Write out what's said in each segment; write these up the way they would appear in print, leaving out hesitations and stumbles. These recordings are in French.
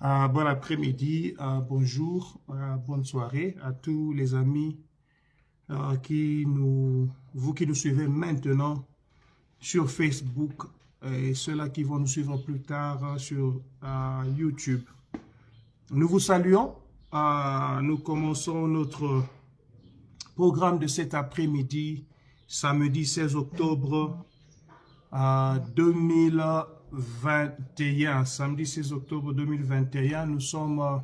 Bon après-midi, bonjour, bonne soirée à tous les amis vous qui nous suivez maintenant sur Facebook et ceux-là qui vont nous suivre plus tard sur YouTube. Nous vous saluons. Nous commençons notre programme de cet après-midi, samedi 16 octobre 2021, samedi 16 octobre 2021, nous sommes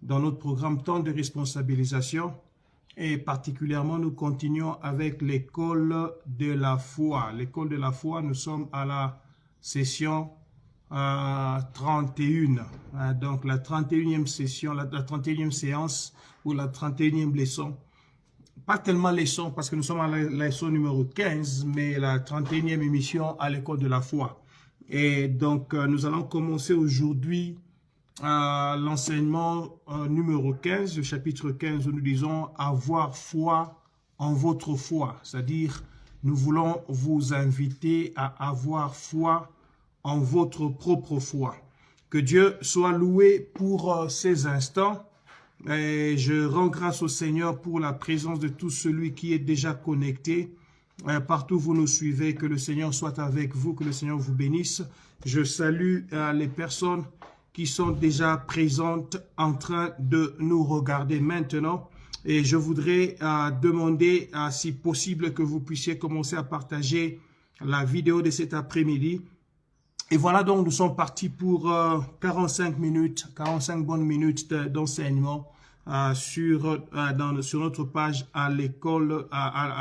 dans notre programme Temps de responsabilisation et particulièrement nous continuons avec l'école de la foi. L'école de la foi, nous sommes à la session 31, donc la 31e session, la 31e séance ou la 31e leçon. Pas tellement leçon parce que nous sommes à la leçon numéro 15, mais la 31e émission à l'école de la foi. Et donc, nous allons commencer aujourd'hui l'enseignement numéro 15, le chapitre 15, où nous disons « Avoir foi en votre foi ». C'est-à-dire, nous voulons vous inviter à avoir foi en votre propre foi. Que Dieu soit loué pour ces instants. Et je rends grâce au Seigneur pour la présence de tout celui qui est déjà connecté. Partout où vous nous suivez, que le Seigneur soit avec vous, que le Seigneur vous bénisse. Je salue les personnes qui sont déjà présentes en train de nous regarder maintenant. Et je voudrais demander, si possible, que vous puissiez commencer à partager la vidéo de cet après-midi. Et voilà donc, nous sommes partis pour 45 minutes, 45 bonnes minutes d'enseignement sur notre page à l'école,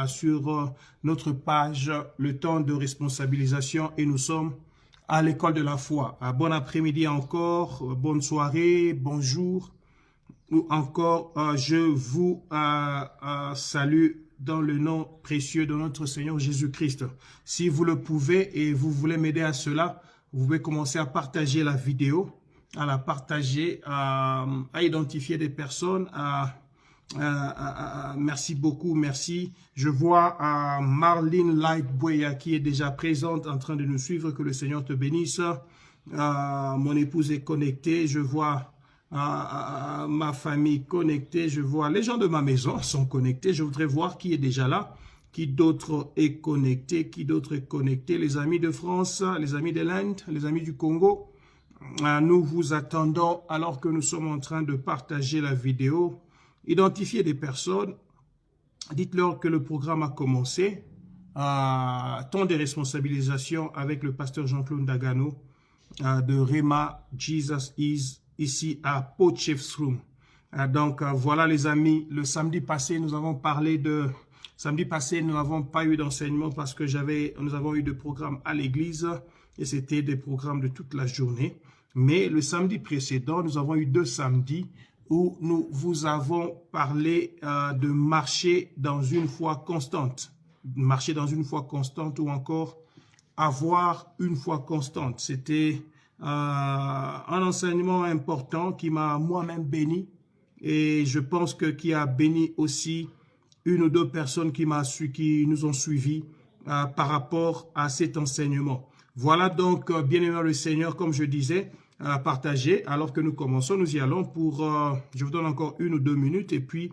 sur notre page Le temps de responsabilisation, et nous sommes à l'école de la foi. Bon après-midi encore, bonne soirée, bonjour, ou encore je vous salue dans le nom précieux de notre Seigneur Jésus-Christ. Si vous le pouvez et vous voulez m'aider à cela, vous pouvez commencer à partager la vidéo, à la partager, à identifier des personnes. Merci beaucoup, merci. Je vois Marlene Lightboya qui est déjà présente en train de nous suivre. Que le Seigneur te bénisse. Mon épouse est connectée. Je vois ma famille connectée. Je vois les gens de ma maison sont connectés. Je voudrais voir qui est déjà là. Qui d'autre est connecté? Qui d'autre est connecté? Les amis de France, les amis de l'Inde, les amis du Congo. Nous vous attendons alors que nous sommes en train de partager la vidéo. Identifiez des personnes. Dites-leur que le programme a commencé. Temps de responsabilisation avec le pasteur Jean-Claude Dagano de Rema Jesus Is ici à Potchefstroom. Donc voilà les amis, le samedi passé nous avons parlé de... Samedi passé, nous n'avons pas eu d'enseignement parce que nous avons eu des programmes à l'église et c'était des programmes de toute la journée. Mais le samedi précédent, nous avons eu 2 samedis où nous vous avons parlé de marcher dans une foi constante. Marcher dans une foi constante ou encore avoir une foi constante. C'était un enseignement important qui m'a moi-même béni et je pense que qui a béni aussi une ou deux personnes qui nous ont suivis par rapport à cet enseignement. Voilà donc, bien-aimé le Seigneur, comme je disais, partagez. Alors que nous commençons, nous y allons pour, je vous donne encore 1 ou 2 minutes et puis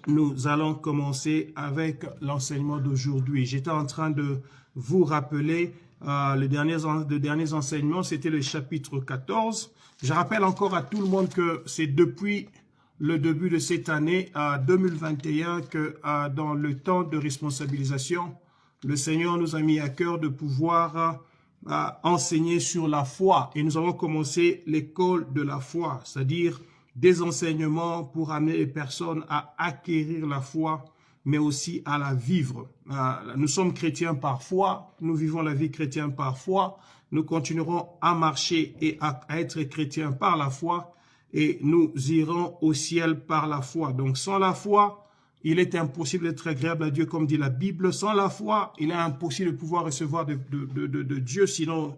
nous allons commencer avec l'enseignement d'aujourd'hui. J'étais en train de vous rappeler les derniers enseignements, c'était le chapitre 14. Je rappelle encore à tout le monde que c'est depuis le début de cette année 2021 que dans le temps de responsabilisation, le Seigneur nous a mis à cœur de pouvoir enseigner sur la foi. Et nous avons commencé l'école de la foi, c'est-à-dire des enseignements pour amener les personnes à acquérir la foi, mais aussi à la vivre. Nous sommes chrétiens par foi, nous vivons la vie chrétienne par foi, nous continuerons à marcher et à être chrétiens par la foi, et nous irons au ciel par la foi. Donc, sans la foi, il est impossible d'être agréable à Dieu, comme dit la Bible. Sans la foi, il est impossible de pouvoir recevoir de Dieu, sinon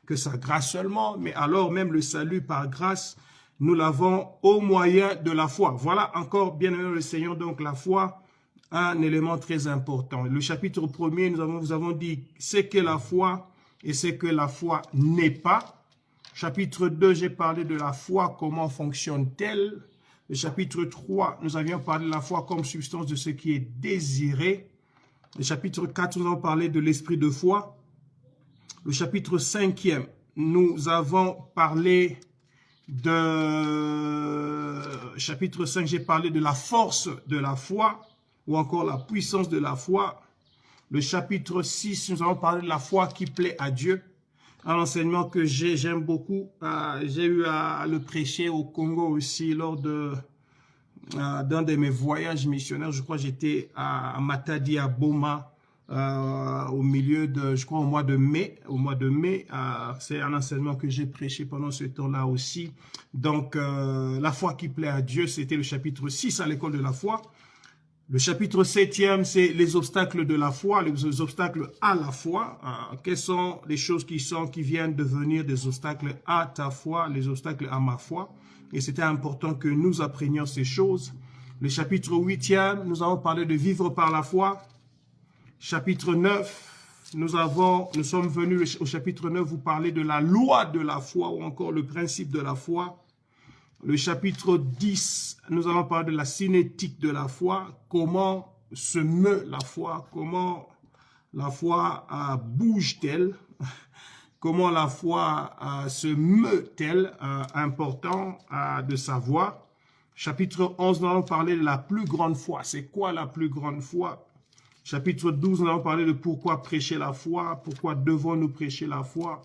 que sa grâce seulement. Mais alors, même le salut par grâce, nous l'avons au moyen de la foi. Voilà encore, bien aimé le Seigneur, donc la foi, un élément très important. Le chapitre 1er, nous avons dit ce qu'est la foi et ce que la foi n'est pas. Chapitre 2, j'ai parlé de la foi, comment fonctionne-t-elle. Le chapitre 3, nous avions parlé de la foi comme substance de ce qui est désiré. Le chapitre 4, nous avons parlé de l'esprit de foi. Le chapitre 5e, nous avons parlé de... Chapitre 5, j'ai parlé de la force de la foi ou encore la puissance de la foi. Le chapitre 6, nous avons parlé de la foi qui plaît à Dieu. Un enseignement que j'aime beaucoup. J'ai eu à le prêcher au Congo aussi lors de d'un de mes voyages missionnaires. Je crois que j'étais à Matadi, à Boma, au milieu de, je crois au mois de mai. C'est un enseignement que j'ai prêché pendant ce temps-là aussi. Donc, la foi qui plaît à Dieu, c'était le chapitre 6 à l'école de la foi. Le chapitre 7e, c'est les obstacles de la foi, les obstacles à la foi. Quelles sont les choses qui viennent devenir des obstacles à ta foi, les obstacles à ma foi. Et c'était important que nous apprenions ces choses. Le chapitre 8e, nous avons parlé de vivre par la foi. Chapitre 9, nous sommes venus au chapitre 9 vous parler de la loi de la foi ou encore le principe de la foi. Le chapitre 10, nous allons parler de la cinétique de la foi, comment se meut la foi, comment la foi bouge-t-elle, comment la foi se meut-elle, important de savoir. Chapitre 11, nous allons parler de la plus grande foi. C'est quoi la plus grande foi? Chapitre 12, nous allons parler de pourquoi prêcher la foi, pourquoi devons-nous prêcher la foi.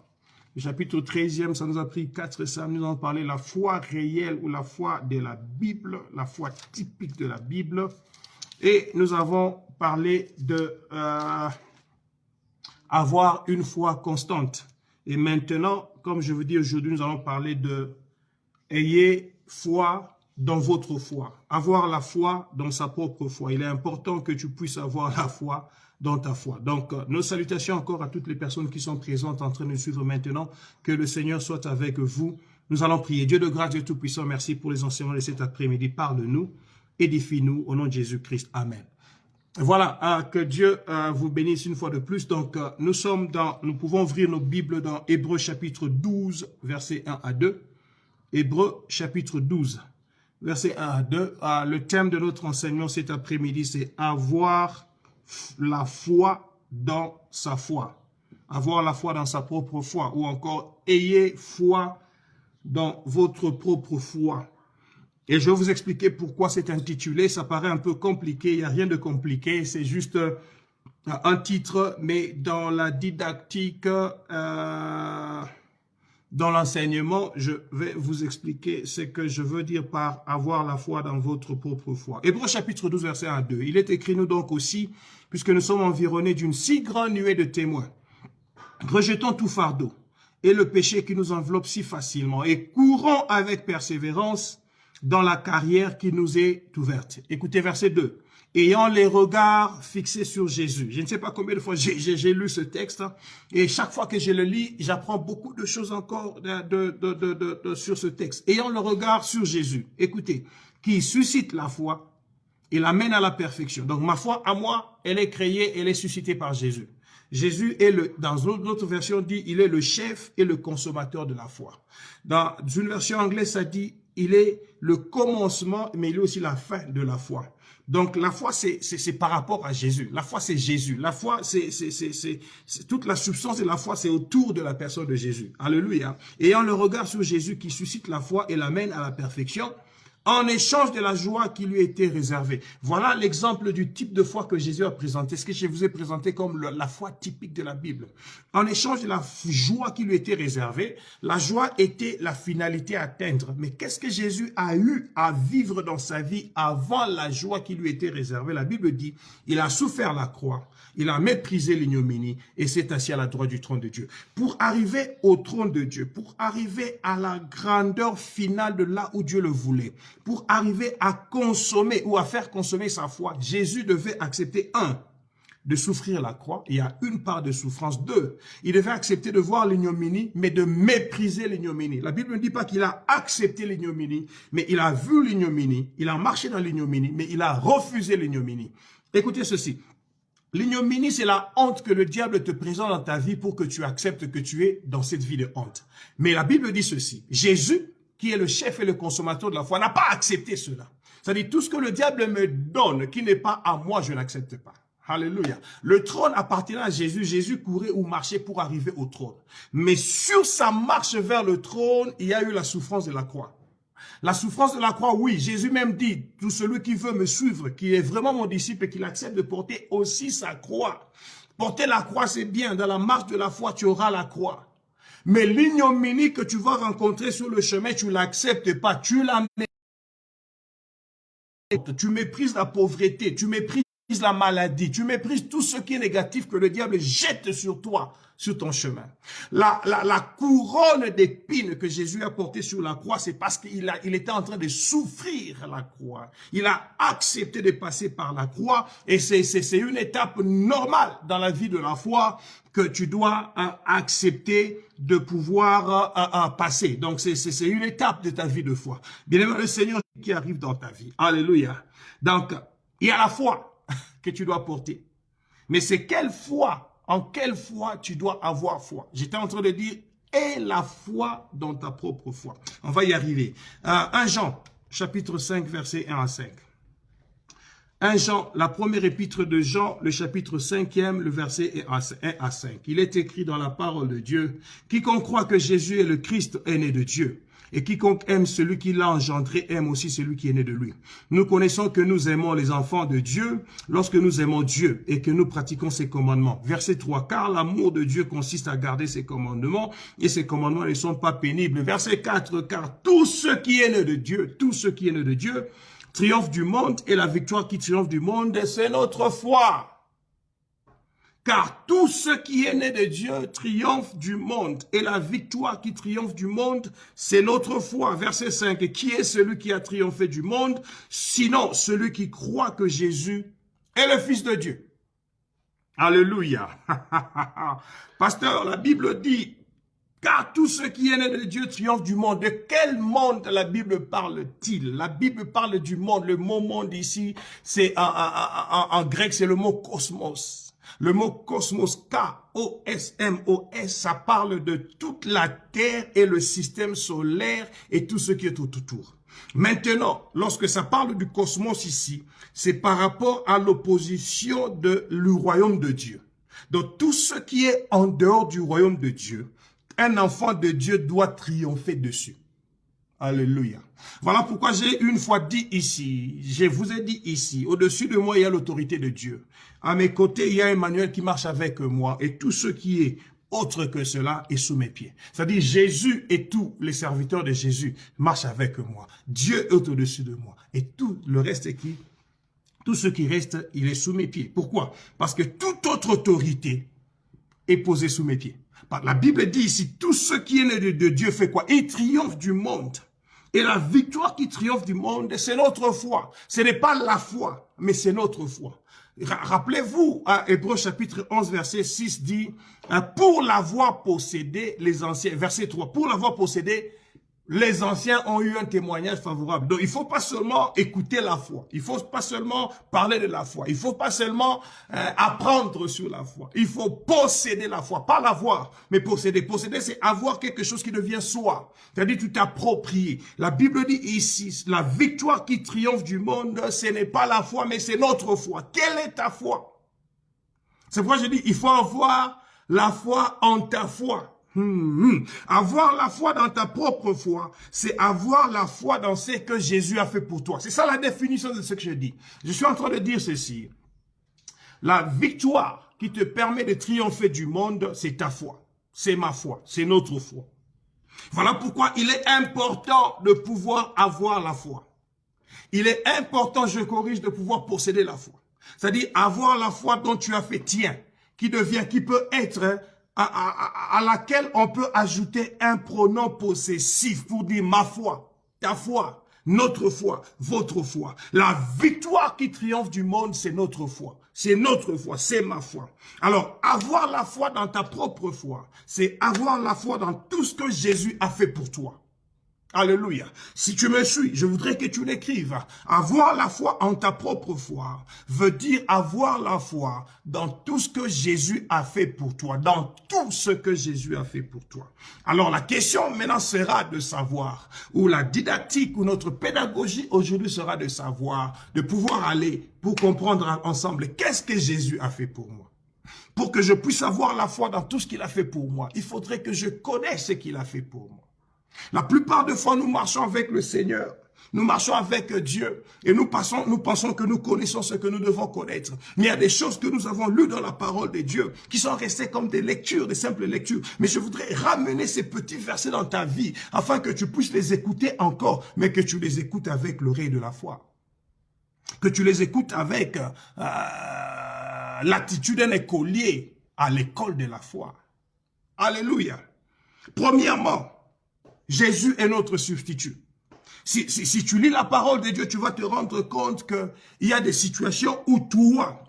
Le chapitre 13e, ça nous a pris 4 samedis, nous allons parler de la foi réelle ou la foi de la Bible, la foi typique de la Bible. Et nous avons parlé de avoir une foi constante. Et maintenant, comme je vous dis aujourd'hui, nous allons parler de ayez foi dans votre foi. Avoir la foi dans sa propre foi. Il est important que tu puisses avoir la foi dans ta foi. Donc, nos salutations encore à toutes les personnes qui sont présentes en train de nous suivre maintenant. Que le Seigneur soit avec vous. Nous allons prier. Dieu de grâce, Dieu Tout-Puissant, merci pour les enseignements de cet après-midi. Parle-nous, édifie-nous au nom de Jésus-Christ. Amen. Voilà, que Dieu vous bénisse une fois de plus. Donc, nous pouvons ouvrir nos Bibles dans Hébreux chapitre 12, versets 1 à 2. Hébreux chapitre 12, versets 1 à 2. Le thème de notre enseignement cet après-midi, c'est avoir la foi dans sa foi. Avoir la foi dans sa propre foi. Ou encore, ayez foi dans votre propre foi. Et je vais vous expliquer pourquoi c'est intitulé. Ça paraît un peu compliqué, il n'y a rien de compliqué. C'est juste un titre, mais dans la didactique, dans l'enseignement, je vais vous expliquer ce que je veux dire par avoir la foi dans votre propre foi. Hébreux chapitre 12, verset 1 à 2. Il est écrit nous donc aussi, puisque nous sommes environnés d'une si grande nuée de témoins, rejetons tout fardeau et le péché qui nous enveloppe si facilement et courons avec persévérance dans la carrière qui nous est ouverte. Écoutez verset 2. Ayant les regards fixés sur Jésus. Je ne sais pas combien de fois j'ai lu ce texte, et chaque fois que je le lis, j'apprends beaucoup de choses encore sur ce texte. Ayant le regard sur Jésus, écoutez, qui suscite la foi et l'amène à la perfection. Donc ma foi à moi, elle est créée, elle est suscitée par Jésus. Jésus est dans une autre version dit, il est le chef et le consommateur de la foi. Dans une version anglaise, ça dit, il est le commencement, mais il est aussi la fin de la foi. Donc, la foi, c'est par rapport à Jésus. La foi, c'est Jésus. La foi, c'est toute la substance de la foi, c'est autour de la personne de Jésus. Alléluia. Ayant le regard sur Jésus qui suscite la foi et l'amène à la perfection, en échange de la joie qui lui était réservée. Voilà l'exemple du type de foi que Jésus a présenté, ce que je vous ai présenté comme la foi typique de la Bible. En échange de la joie qui lui était réservée, la joie était la finalité à atteindre. Mais qu'est-ce que Jésus a eu à vivre dans sa vie avant la joie qui lui était réservée? La Bible dit, il a souffert la croix, il a méprisé l'ignominie et s'est assis à la droite du trône de Dieu. Pour arriver au trône de Dieu, pour arriver à la grandeur finale de là où Dieu le voulait, pour arriver à consommer ou à faire consommer sa foi, Jésus devait accepter, 1, de souffrir la croix. Il y a une part de souffrance. 2, il devait accepter de voir l'ignominie, mais de mépriser l'ignominie. La Bible ne dit pas qu'il a accepté l'ignominie, mais il a vu l'ignominie, il a marché dans l'ignominie, mais il a refusé l'ignominie. Écoutez ceci. L'ignominie, c'est la honte que le diable te présente dans ta vie pour que tu acceptes que tu es dans cette vie de honte. Mais la Bible dit ceci. Jésus, qui est le chef et le consommateur de la foi, n'a pas accepté cela. C'est-à-dire, tout ce que le diable me donne, qui n'est pas à moi, je n'accepte pas. Alléluia. Le trône appartenait à Jésus. Jésus courait ou marchait pour arriver au trône. Mais sur sa marche vers le trône, il y a eu la souffrance de la croix. La souffrance de la croix, oui, Jésus même dit, tout celui qui veut me suivre, qui est vraiment mon disciple et qui accepte de porter aussi sa croix. Porter la croix, c'est bien. Dans la marche de la foi, tu auras la croix. Mais l'ignominie que tu vas rencontrer sur le chemin, tu l'acceptes pas. Tu la mets. Tu méprises la pauvreté, tu méprises la maladie, tu méprises tout ce qui est négatif que le diable jette sur toi, sur ton chemin. La couronne d'épines que Jésus a portée sur la croix, c'est parce qu'il était en train de souffrir la croix. Il a accepté de passer par la croix et c'est une étape normale dans la vie de la foi que tu dois accepter de pouvoir passer. Donc c'est une étape de ta vie de foi. Bien aimé, le Seigneur qui arrive dans ta vie. Alléluia. Donc, il y a la foi que tu dois porter. Mais c'est quelle foi, en quelle foi tu dois avoir foi. J'étais en train de dire, aie la foi dans ta propre foi. On va y arriver. 1 Jean, chapitre 5, versets 1 à 5. 1 Jean, la première épître de Jean, le chapitre 5e, le verset 1 à 5. Il est écrit dans la parole de Dieu, « Quiconque croit que Jésus est le Christ est né de Dieu. Et quiconque aime celui qui l'a engendré aime aussi celui qui est né de lui. Nous connaissons que nous aimons les enfants de Dieu lorsque nous aimons Dieu et que nous pratiquons ses commandements. » Verset 3. « Car l'amour de Dieu consiste à garder ses commandements et ses commandements ne sont pas pénibles. » Verset 4. « Car tout ce qui est né de Dieu, triomphe du monde et la victoire qui triomphe du monde, c'est notre foi. » Car tout ce qui est né de Dieu triomphe du monde. Et la victoire qui triomphe du monde, c'est notre foi. Verset 5. « Qui est celui qui a triomphé du monde? Sinon, celui qui croit que Jésus est le Fils de Dieu. » Alléluia. Pasteur, la Bible dit, car tout ce qui est né de Dieu triomphe du monde. De quel monde la Bible parle-t-il? La Bible parle du monde. Le mot monde ici, c'est en grec, c'est le mot cosmos. Le mot cosmos, K-O-S-M-O-S, ça parle de toute la Terre et le système solaire et tout ce qui est autour. Maintenant, lorsque ça parle du cosmos ici, c'est par rapport à l'opposition du royaume de Dieu. Donc tout ce qui est en dehors du royaume de Dieu, un enfant de Dieu doit triompher dessus. Alléluia. Voilà pourquoi j'ai une fois dit ici, je vous ai dit ici, au-dessus de moi, il y a l'autorité de Dieu. À mes côtés, il y a Emmanuel qui marche avec moi et tout ce qui est autre que cela est sous mes pieds. C'est-à-dire Jésus et tous les serviteurs de Jésus marchent avec moi. Dieu est au-dessus de moi et tout le reste est qui? Tout ce qui reste, il est sous mes pieds. Pourquoi? Parce que toute autre autorité est posée sous mes pieds. La Bible dit ici, tout ce qui est né de Dieu fait quoi? Il triomphe du monde. Et la victoire qui triomphe du monde, c'est notre foi. Ce n'est pas la foi, mais c'est notre foi. Rappelez-vous, Hébreux chapitre 11, verset 6 dit, pour l'avoir possédé, les anciens, verset 3, pour l'avoir possédé, les anciens ont eu un témoignage favorable. Donc, il faut pas seulement écouter la foi. Il faut pas seulement parler de la foi. Il faut pas seulement apprendre sur la foi. Il faut posséder la foi. Pas l'avoir, mais posséder. Posséder, c'est avoir quelque chose qui devient soi. C'est-à-dire, tu t'appropries. La Bible dit ici, la victoire qui triomphe du monde, ce n'est pas la foi, mais c'est notre foi. Quelle est ta foi? C'est pourquoi je dis, il faut avoir la foi en ta foi. Avoir la foi dans ta propre foi, c'est avoir la foi dans ce que Jésus a fait pour toi. C'est ça la définition de ce que je dis. Je suis en train de dire ceci. La victoire qui te permet de triompher du monde, c'est ta foi. C'est ma foi. C'est notre foi. Voilà pourquoi il est important de pouvoir avoir la foi. Il est important, je corrige, de pouvoir posséder la foi. C'est-à-dire avoir la foi dont tu as fait tien, qui peut être à laquelle on peut ajouter un pronom possessif pour dire ma foi, ta foi, notre foi, votre foi. La victoire qui triomphe du monde, c'est notre foi. C'est notre foi, c'est ma foi. Alors, avoir la foi dans ta propre foi, c'est avoir la foi dans tout ce que Jésus a fait pour toi. Alléluia. Si tu me suis, je voudrais que tu l'écrives. Avoir la foi en ta propre foi veut dire avoir la foi dans tout ce que Jésus a fait pour toi, dans tout ce que Jésus a fait pour toi. Alors la question maintenant sera de savoir, ou la didactique, ou notre pédagogie aujourd'hui sera de savoir, de pouvoir aller pour comprendre ensemble qu'est-ce que Jésus a fait pour moi. Pour que je puisse avoir la foi dans tout ce qu'il a fait pour moi, il faudrait que je connaisse ce qu'il a fait pour moi. La plupart des fois, nous marchons avec le Seigneur. Nous marchons avec Dieu et nous pensons que nous connaissons ce que nous devons connaître. Mais il y a des choses que nous avons lues dans la parole de Dieu qui sont restées comme des lectures, des simples lectures. Mais je voudrais ramener ces petits versets dans ta vie afin que tu puisses les écouter encore, mais que tu les écoutes avec l'oreille de la foi. Que tu les écoutes avec l'attitude d'un écolier à l'école de la foi. Alléluia. Premièrement, Jésus est notre substitut. Si tu lis la parole de Dieu, tu vas te rendre compte qu'il y a des situations où toi,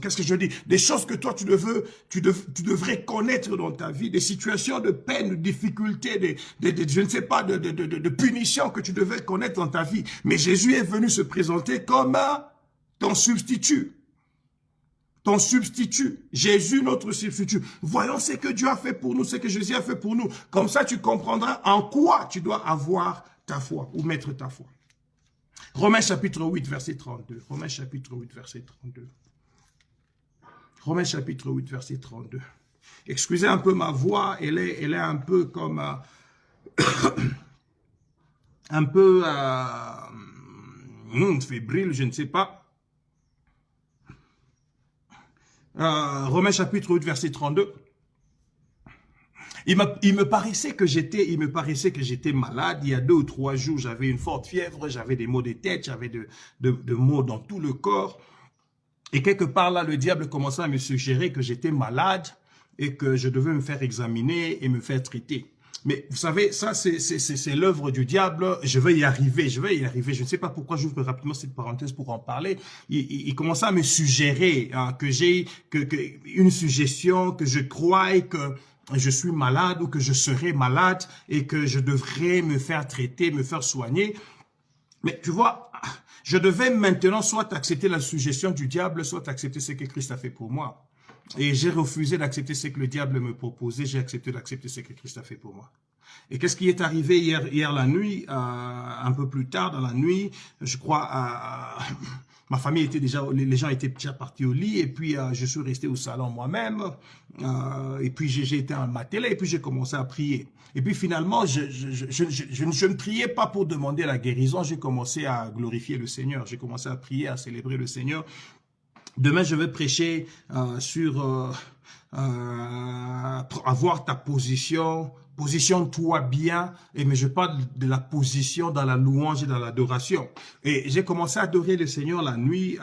qu'est-ce que je dis? Des choses que toi tu devrais connaître dans ta vie, des situations de peine, de difficulté, je ne sais pas, de punition que tu devais connaître dans ta vie. Mais Jésus est venu se présenter comme ton substitut. Ton substitut, Jésus notre substitut. Voyons ce que Dieu a fait pour nous, ce que Jésus a fait pour nous. Comme ça, tu comprendras en quoi tu dois avoir ta foi ou mettre ta foi. Romains chapitre 8, verset 32. Romains chapitre 8, verset 32. Romains chapitre 8, verset 32. Excusez un peu ma voix, elle est un peu comme... un peu fébrile, je ne sais pas. Romains chapitre 8, verset 32. Il me paraissait que j'étais malade. Il y a 2 ou 3 jours, j'avais une forte fièvre, j'avais des maux de tête, j'avais de maux dans tout le corps. Et quelque part là, le diable commençait à me suggérer que j'étais malade et que je devais me faire examiner et me faire traiter. Mais vous savez, ça c'est l'œuvre du diable. Je vais y arriver. Je ne sais pas pourquoi j'ouvre rapidement cette parenthèse pour en parler. Il commençait à me suggérer que j'ai une suggestion, que je croie que je suis malade ou que je serai malade et que je devrais me faire traiter, me faire soigner. Mais tu vois, je devais maintenant soit accepter la suggestion du diable, soit accepter ce que Christ a fait pour moi. Et j'ai refusé d'accepter ce que le diable me proposait, j'ai accepté d'accepter ce que Christ a fait pour moi. Et qu'est-ce qui est arrivé hier la nuit, un peu plus tard dans la nuit, je crois, ma famille était déjà, les gens étaient déjà partis au lit, et puis je suis resté au salon moi-même, et puis j'ai été à ma télé, et puis j'ai commencé à prier. Et puis finalement, je ne priais pas pour demander la guérison, j'ai commencé à glorifier le Seigneur, j'ai commencé à prier, à célébrer le Seigneur. Demain, je vais prêcher sur avoir ta position, positionne-toi bien, mais je parle de la position dans la louange et dans l'adoration. Et j'ai commencé à adorer le Seigneur la nuit,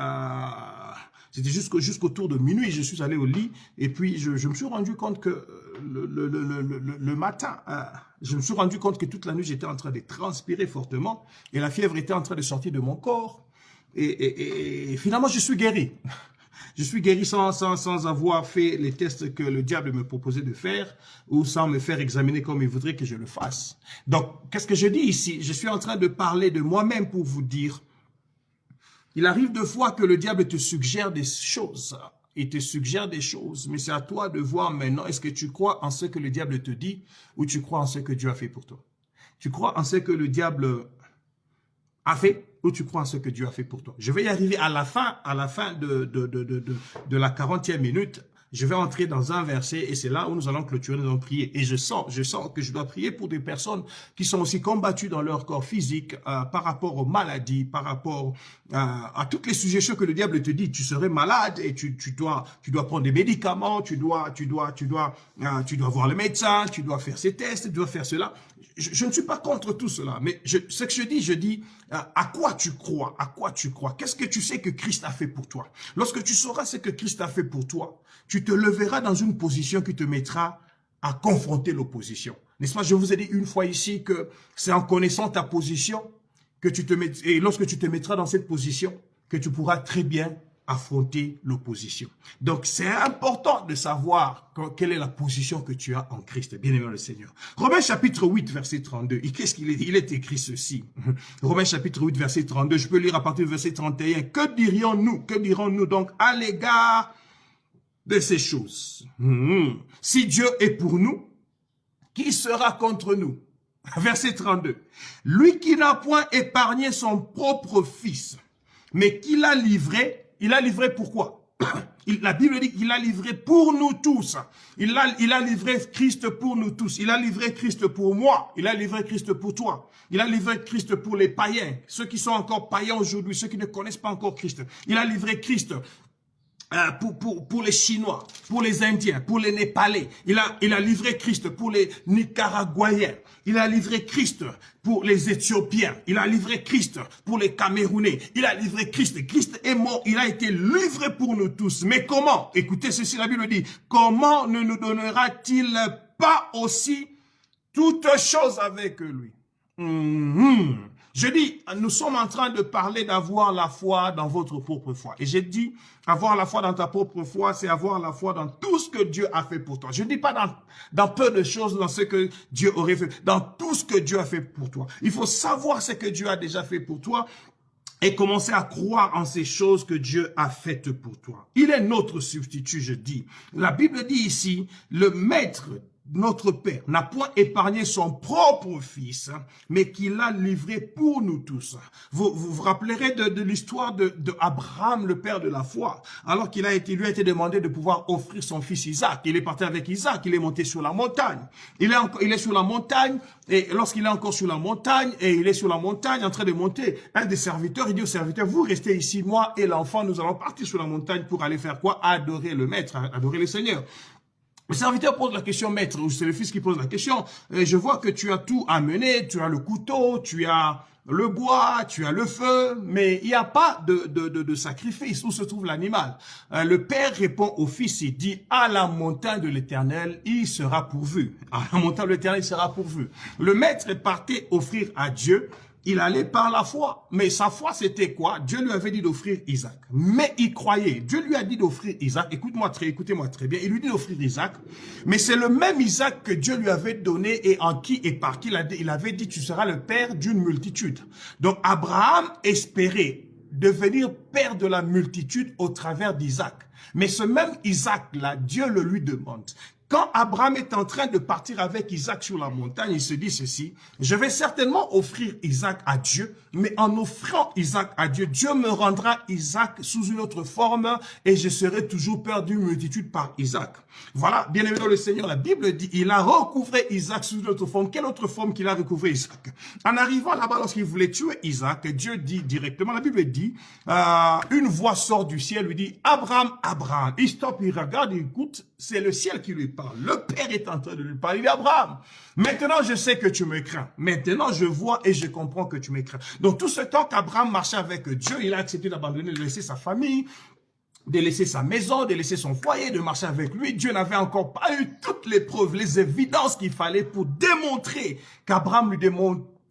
c'était jusqu'autour de minuit, je suis allé au lit, et puis je me suis rendu compte que le matin, je me suis rendu compte que toute la nuit, j'étais en train de transpirer fortement, et la fièvre était en train de sortir de mon corps. Et finalement, je suis guéri. Je suis guéri sans avoir fait les tests que le diable me proposait de faire ou sans me faire examiner comme il voudrait que je le fasse. Donc, qu'est-ce que je dis ici? Je suis en train de parler de moi-même pour vous dire, il arrive de fois que le diable te suggère des choses. Il te suggère des choses, mais c'est à toi de voir maintenant, est-ce que tu crois en ce que le diable te dit ou tu crois en ce que Dieu a fait pour toi? Tu crois en ce que le diable a fait ou tu crois en ce que Dieu a fait pour toi? Je vais y arriver à la fin de la 40e minute. Je vais entrer dans un verset et c'est là où nous allons clôturer, nous allons prier. Et je sens que je dois prier pour des personnes qui sont aussi combattues dans leur corps physique par rapport aux maladies, par rapport à toutes les suggestions que le diable te dit. Tu serais malade et tu dois prendre des médicaments, tu dois voir le médecin, tu dois faire ces tests, tu dois faire cela. Je ne suis pas contre tout cela, mais ce que je dis, à quoi tu crois? À quoi tu crois? Qu'est-ce que tu sais que Christ a fait pour toi? Lorsque tu sauras ce que Christ a fait pour toi, tu te leveras dans une position qui te mettra à confronter l'opposition. N'est-ce pas? Je vous ai dit une fois ici que c'est en connaissant ta position que tu te mets, et lorsque tu te mettras dans cette position, que tu pourras très bien affronter l'opposition. Donc, c'est important de savoir quelle est la position que tu as en Christ, bien-aimé le Seigneur. Romains chapitre 8, verset 32. Qu'est-ce qu'il est? Il est écrit ceci. Romains chapitre 8, verset 32. Je peux lire à partir du verset 31. Que dirons-nous donc à l'égard de ces choses? Si Dieu est pour nous, qui sera contre nous? Verset 32. Lui qui n'a point épargné son propre fils, mais qui l'a livré. Il a livré pourquoi? La Bible dit qu'il a livré pour nous tous. Il a livré Christ pour nous tous. Il a livré Christ pour moi. Il a livré Christ pour toi. Il a livré Christ pour les païens. Ceux qui sont encore païens aujourd'hui, ceux qui ne connaissent pas encore Christ. Il a livré Christ pour les Chinois, pour les Indiens, pour les Népalais. Il a livré Christ pour les Nicaraguayens. Il a livré Christ pour les Éthiopiens. Il a livré Christ pour les Camerounais. Il a livré Christ. Christ est mort. Il a été livré pour nous tous. Mais comment? Écoutez ceci, la Bible dit, comment ne nous donnera-t-il pas aussi toutes choses avec lui? Je dis, nous sommes en train de parler d'avoir la foi dans votre propre foi. Et j'ai dit, avoir la foi dans ta propre foi, c'est avoir la foi dans tout ce que Dieu a fait pour toi. Je ne dis pas dans peu de choses, dans ce que Dieu aurait fait, dans tout ce que Dieu a fait pour toi. Il faut savoir ce que Dieu a déjà fait pour toi et commencer à croire en ces choses que Dieu a faites pour toi. Il est notre substitut, je dis. La Bible dit ici, le maître, notre Père, n'a point épargné son propre fils, mais qu'il l'a livré pour nous tous. Vous rappellerez de l'histoire de Abraham, le père de la foi, alors qu'il lui a été demandé de pouvoir offrir son fils Isaac. Il est parti avec Isaac, il est monté sur la montagne. Il est sur la montagne, et lorsqu'il est encore sur la montagne, et il est sur la montagne en train de monter, un des serviteurs, il dit au serviteur, vous restez ici, moi et l'enfant, nous allons partir sur la montagne pour aller faire quoi? Adorer le maître, adorer le Seigneur. Le serviteur pose la question, maître, ou c'est le fils qui pose la question, je vois que tu as tout amené, tu as le couteau, tu as le bois, tu as le feu, mais il n'y a pas de sacrifice. Où se trouve l'animal? Le père répond au fils, il dit, à la montagne de l'Éternel, il sera pourvu. À la montagne de l'Éternel, il sera pourvu. Le maître est parti offrir à Dieu. Il allait par la foi. Mais sa foi, c'était quoi? Dieu lui avait dit d'offrir Isaac. Mais il croyait. Dieu lui a dit d'offrir Isaac. Écoutez-moi très bien. Il lui dit d'offrir Isaac. Mais c'est le même Isaac que Dieu lui avait donné et en qui et par qui il avait dit, tu seras le père d'une multitude. Donc, Abraham espérait devenir père de la multitude au travers d'Isaac. Mais ce même Isaac-là, Dieu le lui demande. Quand Abraham est en train de partir avec Isaac sur la montagne, il se dit ceci, je vais certainement offrir Isaac à Dieu, mais en offrant Isaac à Dieu, Dieu me rendra Isaac sous une autre forme et je serai toujours père d'une multitude par Isaac. Voilà, bien aimé dans le Seigneur, la Bible dit, il a recouvré Isaac sous une autre forme. Quelle autre forme qu'il a recouvré Isaac? En arrivant là-bas, lorsqu'il voulait tuer Isaac, Dieu dit directement, la Bible dit, une voix sort du ciel, lui dit, Abraham, Abraham. Il stoppe, il regarde, il écoute, c'est le ciel qui lui parle. Le Père est en train de lui parler. Il dit, Abraham, maintenant je sais que tu me crains. Maintenant je vois et je comprends que tu me crains. Donc tout ce temps qu'Abraham marchait avec Dieu, il a accepté d'abandonner, de laisser sa famille, de laisser sa maison, de laisser son foyer, de marcher avec lui. Dieu n'avait encore pas eu toutes les preuves, les évidences qu'il fallait pour démontrer qu'Abraham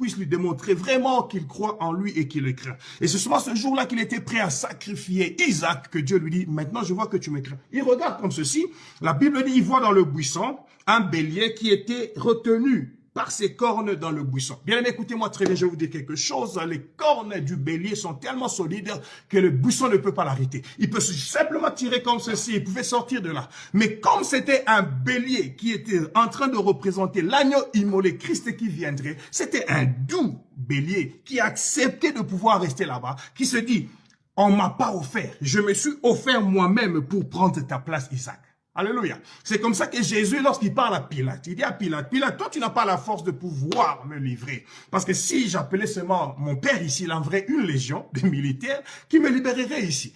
puisse lui démontrer vraiment qu'il croit en lui et qu'il le craint. Et c'est souvent ce jour-là qu'il était prêt à sacrifier Isaac que Dieu lui dit, maintenant je vois que tu me crains. Il regarde comme ceci, la Bible dit, il voit dans le buisson un bélier qui était retenu par ses cornes dans le buisson. Bien aimé, écoutez-moi très bien, je vais vous dire quelque chose. Les cornes du bélier sont tellement solides que le buisson ne peut pas l'arrêter. Il peut simplement tirer comme ceci, il pouvait sortir de là. Mais comme c'était un bélier qui était en train de représenter l'agneau immolé, Christ qui viendrait, c'était un doux bélier qui acceptait de pouvoir rester là-bas, qui se dit, on m'a pas offert, je me suis offert moi-même pour prendre ta place, Isaac. Alléluia. C'est comme ça que Jésus, lorsqu'il parle à Pilate, il dit à Pilate, Pilate, toi tu n'as pas la force de pouvoir me livrer. Parce que si j'appelais seulement mon père ici, il enverrait une légion de militaires qui me libérerait ici.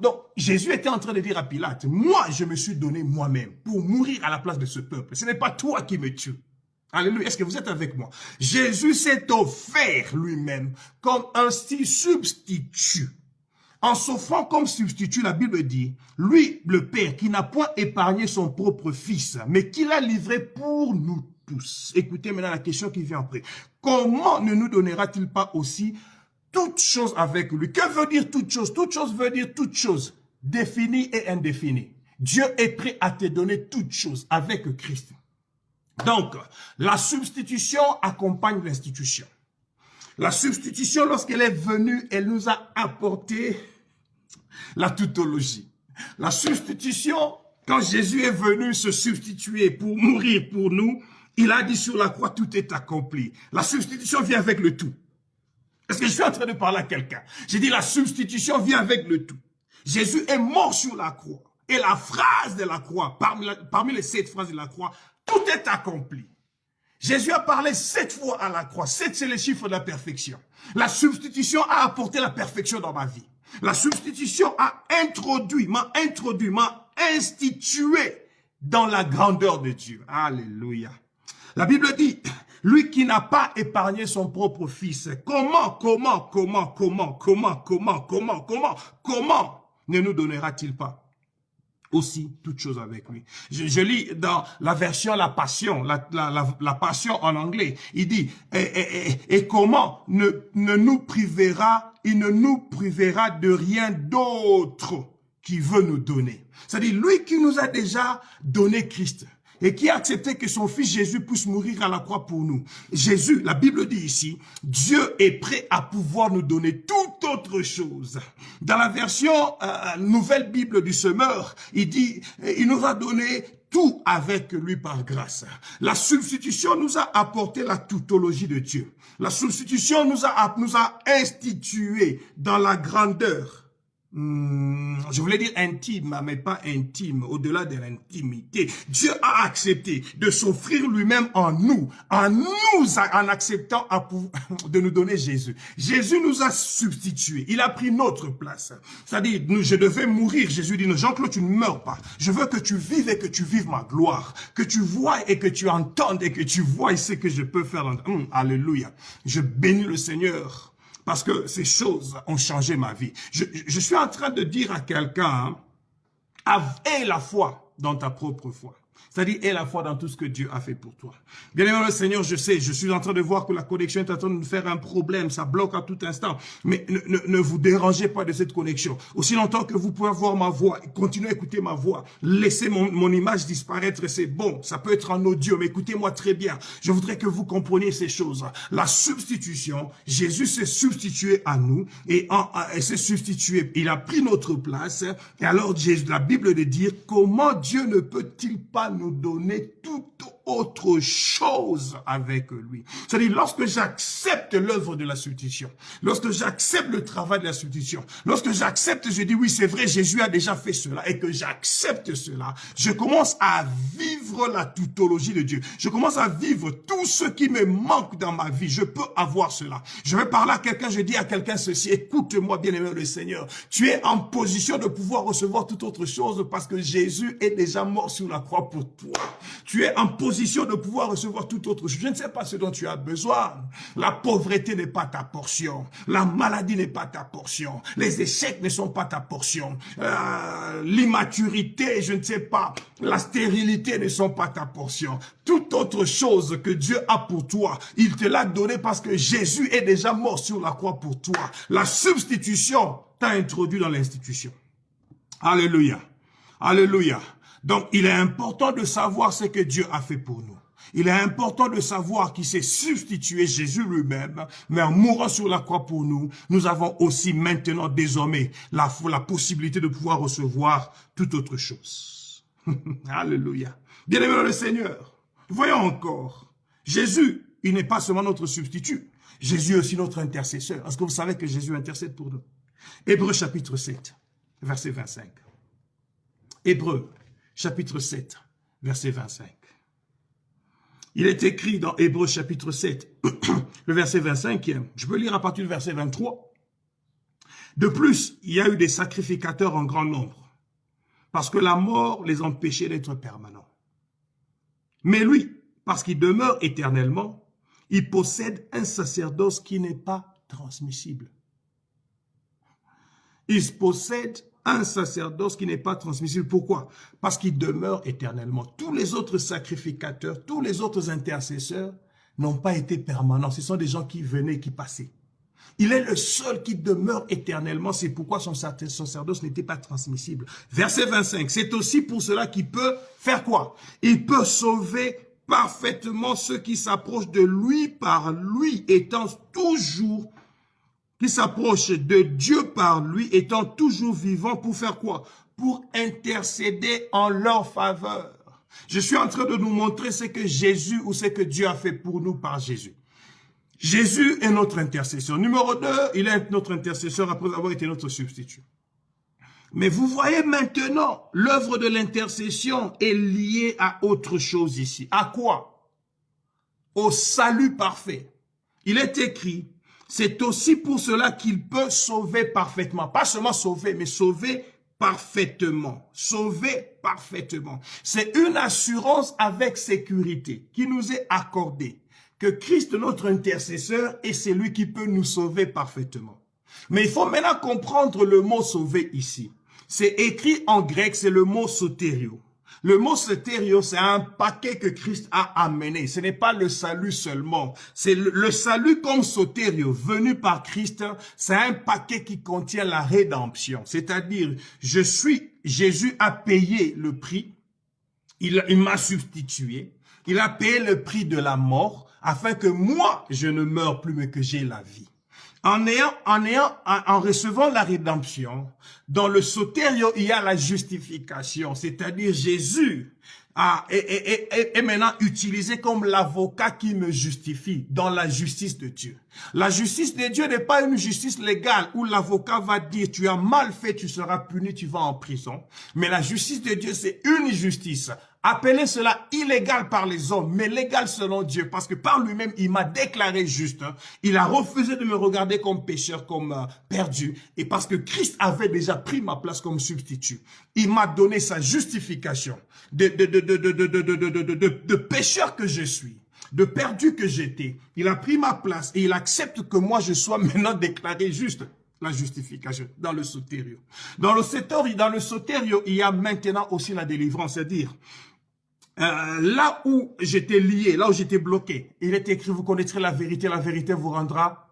Donc Jésus était en train de dire à Pilate, moi je me suis donné moi-même pour mourir à la place de ce peuple. Ce n'est pas toi qui me tues. Alléluia. Est-ce que vous êtes avec moi? Jésus s'est offert lui-même comme un substitut. En s'offrant comme substitut, la Bible dit, lui, le Père, qui n'a point épargné son propre Fils, mais qui l'a livré pour nous tous. Écoutez maintenant la question qui vient après. Comment ne nous donnera-t-il pas aussi toutes choses avec lui. Que veut dire toute chose? Toute chose veut dire toute chose, définie et indéfinie. Dieu est prêt à te donner toutes choses avec Christ. Donc, la substitution accompagne l'institution. La substitution, lorsqu'elle est venue, elle nous a apporté la tautologie. La substitution, quand Jésus est venu se substituer pour mourir pour nous, il a dit sur la croix, tout est accompli. La substitution vient avec le tout. Est-ce que je suis en train de parler à quelqu'un? J'ai dit la substitution vient avec le tout. Jésus est mort sur la croix. Et la phrase de la croix, parmi les 7 phrases de la croix, tout est accompli. Jésus a parlé 7 fois à la croix. 7, c'est le chiffre de la perfection. La substitution a apporté la perfection dans ma vie. La substitution m'a institué dans la grandeur de Dieu. Alléluia. La Bible dit, lui qui n'a pas épargné son propre fils, comment ne nous donnera-t-il pas aussi toute chose avec lui? Je lis dans la version La Passion, la Passion en anglais, il dit, et comment il ne nous privera de rien d'autre qu'il veut nous donner. C'est-à-dire, lui qui nous a déjà donné Christ, et qui a accepté que son fils Jésus puisse mourir à la croix pour nous. Jésus, la Bible dit ici, Dieu est prêt à pouvoir nous donner toute autre chose. Dans la version Nouvelle Bible du Semeur, il dit, il nous a donné tout avec lui par grâce. La substitution nous a apporté la tautologie de Dieu. La substitution nous a institué dans la grandeur. Je voulais dire intime, mais pas intime, au-delà de l'intimité. Dieu a accepté de s'offrir lui-même en acceptant de nous donner Jésus. Jésus nous a substitués. Il a pris notre place. C'est-à-dire, je devais mourir. Jésus dit, Jean-Claude, tu ne meurs pas. Je veux que tu vives et que tu vives ma gloire. Que tu vois et que tu entendes et que tu vois ce que je peux faire. Alléluia. Je bénis le Seigneur. Parce que ces choses ont changé ma vie. Je suis en train de dire à quelqu'un, aie la foi dans ta propre foi. C'est-à-dire, aie la foi dans tout ce que Dieu a fait pour toi. Bien aimé le Seigneur, je sais, je suis en train de voir que la connexion est en train de nous faire un problème, ça bloque à tout instant. Mais ne vous dérangez pas de cette connexion. Aussi longtemps que vous pouvez voir ma voix, continuez à écouter ma voix, laissez mon image disparaître, c'est bon. Ça peut être en audio, mais écoutez-moi très bien. Je voudrais que vous compreniez ces choses. La substitution, Jésus s'est substitué à nous et s'est substitué. Il a pris notre place. Et alors, la Bible de dire, comment Dieu ne peut-il pas nous donner toute autre chose avec lui. C'est-à-dire, lorsque j'accepte l'œuvre de la substitution, lorsque j'accepte le travail de la substitution, lorsque j'accepte, je dis oui, c'est vrai, Jésus a déjà fait cela et que j'accepte cela, je commence à vivre la tautologie de Dieu. Je commence à vivre tout ce qui me manque dans ma vie. Je peux avoir cela. Je vais parler à quelqu'un, je dis à quelqu'un ceci, écoute-moi, bien-aimé le Seigneur. Tu es en position de pouvoir recevoir toute autre chose parce que Jésus est déjà mort sur la croix pour toi. Tu es en position de pouvoir recevoir toute autre chose. Je ne sais pas ce dont tu as besoin. La pauvreté n'est pas ta portion. La maladie n'est pas ta portion. Les échecs ne sont pas ta portion. L'immaturité, je ne sais pas. La stérilité ne sont pas ta portion. Toute autre chose que Dieu a pour toi, il te l'a donné parce que Jésus est déjà mort sur la croix pour toi. La substitution t'a introduit dans l'institution. Alléluia. Alléluia. Donc, il est important de savoir ce que Dieu a fait pour nous. Il est important de savoir qu'il s'est substitué Jésus lui-même, mais en mourant sur la croix pour nous, nous avons aussi maintenant, désormais, la possibilité de pouvoir recevoir toute autre chose. Alléluia. Bien-aimé dans le Seigneur, voyons encore. Jésus, il n'est pas seulement notre substitut. Jésus est aussi notre intercesseur. Est-ce que vous savez que Jésus intercède pour nous? Hébreux chapitre 7, verset 25. Hébreux chapitre 7, verset 25. Il est écrit dans Hébreux chapitre 7, le verset 25, je peux lire à partir du verset 23. De plus, il y a eu des sacrificateurs en grand nombre, parce que la mort les empêchait d'être permanents. Mais lui, parce qu'il demeure éternellement, il possède un sacerdoce qui n'est pas transmissible. Il possède un sacerdoce qui n'est pas transmissible. Pourquoi? Parce qu'il demeure éternellement. Tous les autres sacrificateurs, tous les autres intercesseurs n'ont pas été permanents. Ce sont des gens qui venaient et qui passaient. Il est le seul qui demeure éternellement. C'est pourquoi son sacerdoce n'était pas transmissible. Verset 25. C'est aussi pour cela qu'il peut faire quoi? Il peut sauver parfaitement ceux qui s'approchent de lui par lui, étant toujours, qui s'approchent de Dieu par lui, étant toujours vivant pour faire quoi? Pour intercéder en leur faveur. Je suis en train de nous montrer ce que Jésus ou ce que Dieu a fait pour nous par Jésus. Jésus est notre intercesseur. Numéro 2, il est notre intercesseur après avoir été notre substitut. Mais vous voyez maintenant, l'œuvre de l'intercession est liée à autre chose ici. À quoi? Au salut parfait. Il est écrit, c'est aussi pour cela qu'il peut sauver parfaitement. Pas seulement sauver, mais sauver parfaitement. Sauver parfaitement. C'est une assurance avec sécurité qui nous est accordée. Que Christ, notre intercesseur, est celui qui peut nous sauver parfaitement. Mais il faut maintenant comprendre le mot sauver ici. C'est écrit en grec, c'est le mot sotério. Le mot sotério, c'est un paquet que Christ a amené. Ce n'est pas le salut seulement. C'est le salut comme sotério, venu par Christ. C'est un paquet qui contient la rédemption. C'est-à-dire, Jésus a payé le prix. Il m'a substitué. Il a payé le prix de la mort afin que moi, je ne meure plus, mais que j'ai la vie. En recevant la rédemption, dans le sotério, il y a la justification, c'est-à-dire Jésus est maintenant utilisé comme l'avocat qui me justifie dans la justice de Dieu. La justice de Dieu n'est pas une justice légale où l'avocat va dire tu as mal fait, tu seras puni, tu vas en prison. Mais la justice de Dieu, c'est une justice. Appelez cela illégal par les hommes, mais légal selon Dieu, parce que par lui-même, il m'a déclaré juste. Il a refusé de me regarder comme pécheur, comme perdu, et parce que Christ avait déjà pris ma place comme substitut. Il m'a donné sa justification de pécheur que je suis, de perdu que j'étais. Il a pris ma place et il accepte que moi je sois maintenant déclaré juste. La justification dans le sotério. Dans le sotério, il y a maintenant aussi la délivrance, c'est-à-dire là où j'étais lié, là où j'étais bloqué, il est écrit, vous connaîtrez la vérité vous rendra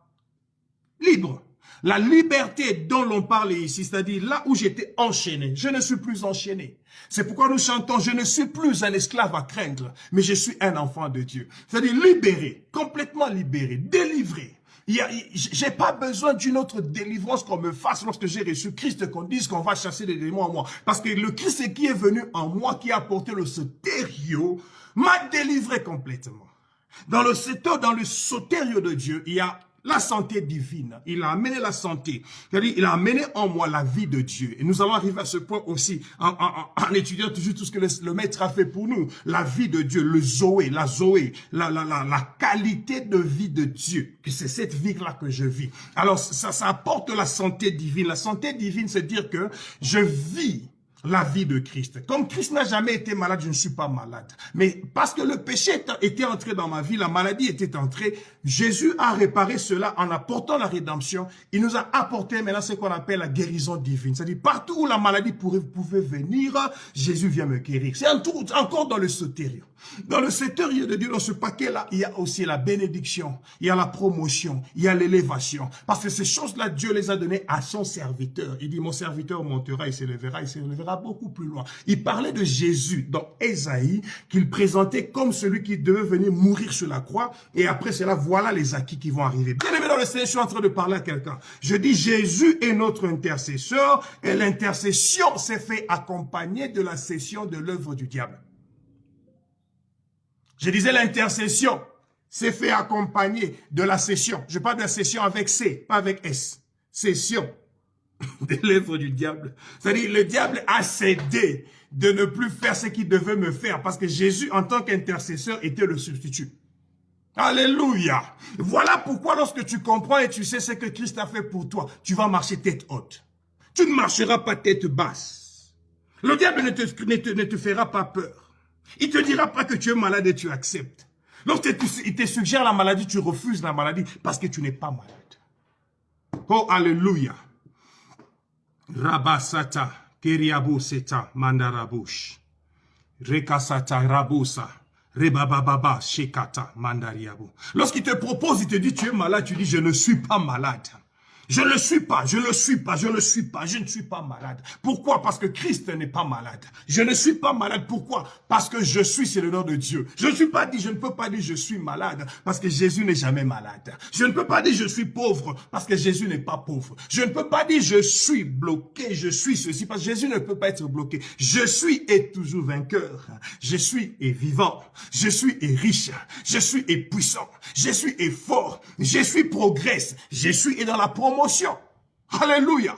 libre. La liberté dont l'on parle ici, c'est-à-dire là où j'étais enchaîné, je ne suis plus enchaîné. C'est pourquoi nous chantons, je ne suis plus un esclave à craindre, mais je suis un enfant de Dieu. C'est-à-dire libéré, complètement libéré, délivré. J'ai pas besoin d'une autre délivrance qu'on me fasse lorsque j'ai reçu Christ, qu'on dise qu'on va chasser les démons en moi. Parce que le Christ qui est venu en moi, qui a porté le sotério, m'a délivré complètement. Dans le sotério de Dieu, il y a la santé divine. Il a amené la santé. C'est-à-dire, il a amené en moi la vie de Dieu. Et nous allons arriver à ce point aussi en étudiant toujours tout ce que le Maître a fait pour nous. La vie de Dieu, le Zoé, la qualité de vie de Dieu. Que c'est cette vie-là que je vis. Alors, ça apporte la santé divine. La santé divine, c'est dire que je vis la vie de Christ. Comme Christ n'a jamais été malade, je ne suis pas malade. Mais parce que le péché était entré dans ma vie, la maladie était entrée, Jésus a réparé cela en apportant la rédemption. Il nous a apporté maintenant ce qu'on appelle la guérison divine. C'est-à-dire partout où la maladie pouvait venir, Jésus vient me guérir. C'est encore dans le sotério. Dans le sotério de Dieu, dans ce paquet-là, il y a aussi la bénédiction, il y a la promotion, il y a l'élévation. Parce que ces choses-là, Dieu les a données à son serviteur. Il dit, mon serviteur montera, il s'élèvera beaucoup plus loin. Il parlait de Jésus dans Ésaïe, qu'il présentait comme celui qui devait venir mourir sur la croix. Et après cela, voilà les acquis qui vont arriver. Bien aimé dans le Seigneur, je suis en train de parler à quelqu'un. Je dis, Jésus est notre intercesseur. Et l'intercession s'est fait accompagner de la cession de l'œuvre du diable. Je disais l'intercession s'est fait accompagner de la cession. Je parle de la cession avec C, pas avec S. Cession de l'œuvre du diable. C'est-à-dire le diable a cédé de ne plus faire ce qu'il devait me faire parce que Jésus, en tant qu'intercesseur, était le substitut. Alléluia. Voilà pourquoi lorsque tu comprends et tu sais ce que Christ a fait pour toi, tu vas marcher tête haute. Tu ne marcheras pas tête basse. Le diable ne te fera pas peur. Il ne te dira pas que tu es malade et tu acceptes. Lorsqu'il te suggère la maladie, tu refuses la maladie parce que tu n'es pas malade. Oh, alléluia. Rabasata, Keriaboseta, Mandarabush. Rekasata, Rabosa. Rebababa, Shekata, Mandariabo. Lorsqu'il te propose, il te dit tu es malade, tu dis je ne suis pas malade. Je ne le suis pas, je ne le suis pas, je ne le suis pas, je ne suis pas malade. Pourquoi? Parce que Christ n'est pas malade. Je ne suis pas malade. Pourquoi? Parce que je suis, c'est le nom de Dieu. Je ne peux pas dire je suis malade parce que Jésus n'est jamais malade. Je ne peux pas dire je suis pauvre parce que Jésus n'est pas pauvre. Je ne peux pas dire je suis bloqué, je suis ceci parce que Jésus ne peut pas être bloqué. Je suis et toujours vainqueur. Je suis et vivant. Je suis et riche. Je suis et puissant. Je suis et fort. Je suis progresse. Je suis et dans la promotion. Alléluia.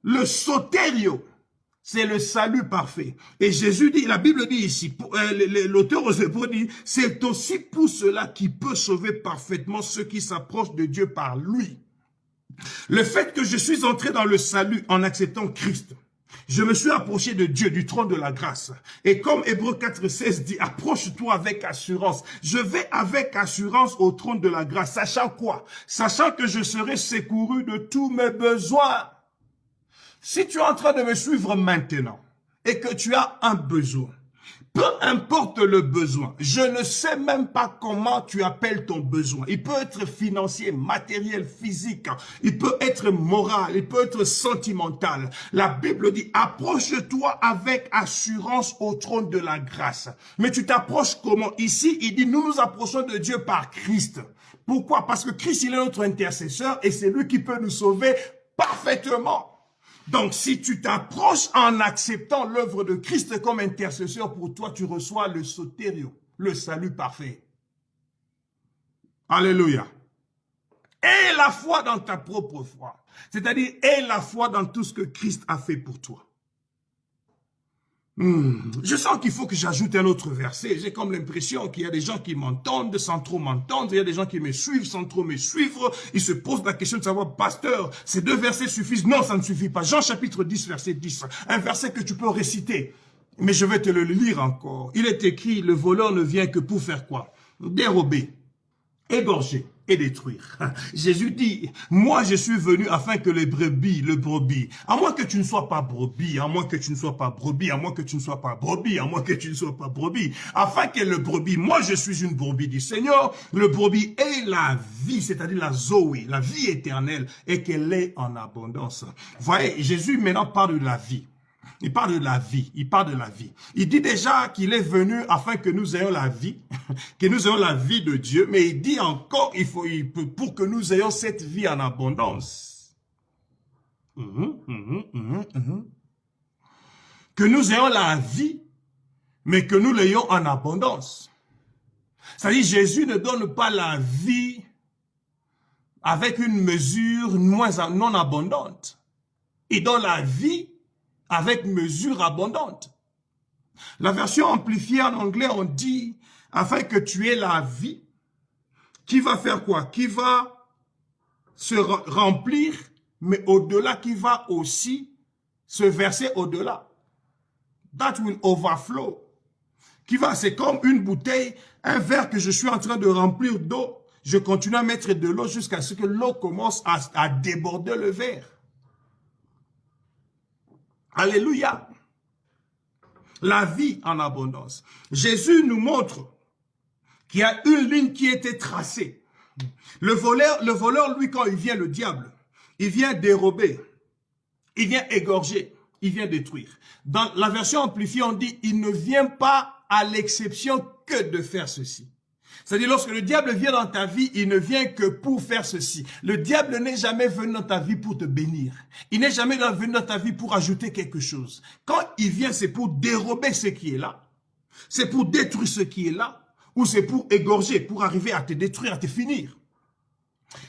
Le soterio, c'est le salut parfait. Et Jésus dit, la Bible dit ici, l'auteur aux Hébreux dit, c'est aussi pour cela qu'il peut sauver parfaitement ceux qui s'approchent de Dieu par lui. Le fait que je suis entré dans le salut en acceptant Christ, je me suis approché de Dieu, du trône de la grâce. Et comme Hébreux 4,16 dit, approche-toi avec assurance. Je vais avec assurance au trône de la grâce. Sachant quoi? Sachant que je serai secouru de tous mes besoins. Si tu es en train de me suivre maintenant et que tu as un besoin, peu importe le besoin, je ne sais même pas comment tu appelles ton besoin. Il peut être financier, matériel, physique, il peut être moral, il peut être sentimental. La Bible dit, approche-toi avec assurance au trône de la grâce. Mais tu t'approches comment? Ici, il dit, nous nous approchons de Dieu par Christ. Pourquoi? Parce que Christ, il est notre intercesseur et c'est lui qui peut nous sauver parfaitement. Donc, si tu t'approches en acceptant l'œuvre de Christ comme intercesseur pour toi, tu reçois le sotério, le salut parfait. Alléluia. Et la foi dans ta propre foi. C'est-à-dire, et la foi dans tout ce que Christ a fait pour toi. Je sens qu'il faut que j'ajoute un autre verset. J'ai comme l'impression qu'il y a des gens qui m'entendent sans trop m'entendre. Il y a des gens qui me suivent sans trop me suivre. Ils se posent la question de savoir, pasteur, ces deux versets suffisent? Non, ça ne suffit pas. Jean chapitre 10, verset 10. Un verset que tu peux réciter. Mais je vais te le lire encore. Il est écrit, le voleur ne vient que pour faire quoi? Dérober, égorger et détruire. Jésus dit, moi je suis venu afin que le brebis, à moins que tu ne sois pas brebis, à moins que tu ne sois pas brebis, à moins que tu ne sois pas brebis, à moins que tu ne sois pas brebis, afin que le brebis, moi je suis une brebis du Seigneur, le brebis est la vie, c'est-à-dire la Zoé, la vie éternelle, et qu'elle est en abondance. Vous voyez, Jésus maintenant parle de la vie. Il parle de la vie, il parle de la vie. Il dit déjà qu'il est venu afin que nous ayons la vie, que nous ayons la vie de Dieu, mais il dit encore, pour que nous ayons cette vie en abondance. Que nous ayons la vie, mais que nous l'ayons en abondance. C'est-à-dire, Jésus ne donne pas la vie avec une mesure non abondante. Il donne la vie avec mesure abondante. La version amplifiée en anglais, on dit, afin que tu aies la vie, qui va faire quoi? Qui va se remplir, mais au-delà, qui va aussi se verser au-delà. That will overflow. C'est comme une bouteille, un verre que je suis en train de remplir d'eau. Je continue à mettre de l'eau jusqu'à ce que l'eau commence à déborder le verre. Alléluia. La vie en abondance. Jésus nous montre qu'il y a une ligne qui a été tracée. Le voleur, lui, quand il vient, le diable, il vient dérober, il vient égorger, il vient détruire. Dans la version amplifiée, on dit, il ne vient pas à l'exception que de faire ceci. C'est-à-dire, lorsque le diable vient dans ta vie, il ne vient que pour faire ceci. Le diable n'est jamais venu dans ta vie pour te bénir. Il n'est jamais venu dans ta vie pour ajouter quelque chose. Quand il vient, c'est pour dérober ce qui est là. C'est pour détruire ce qui est là. Ou c'est pour égorger, pour arriver à te détruire, à te finir.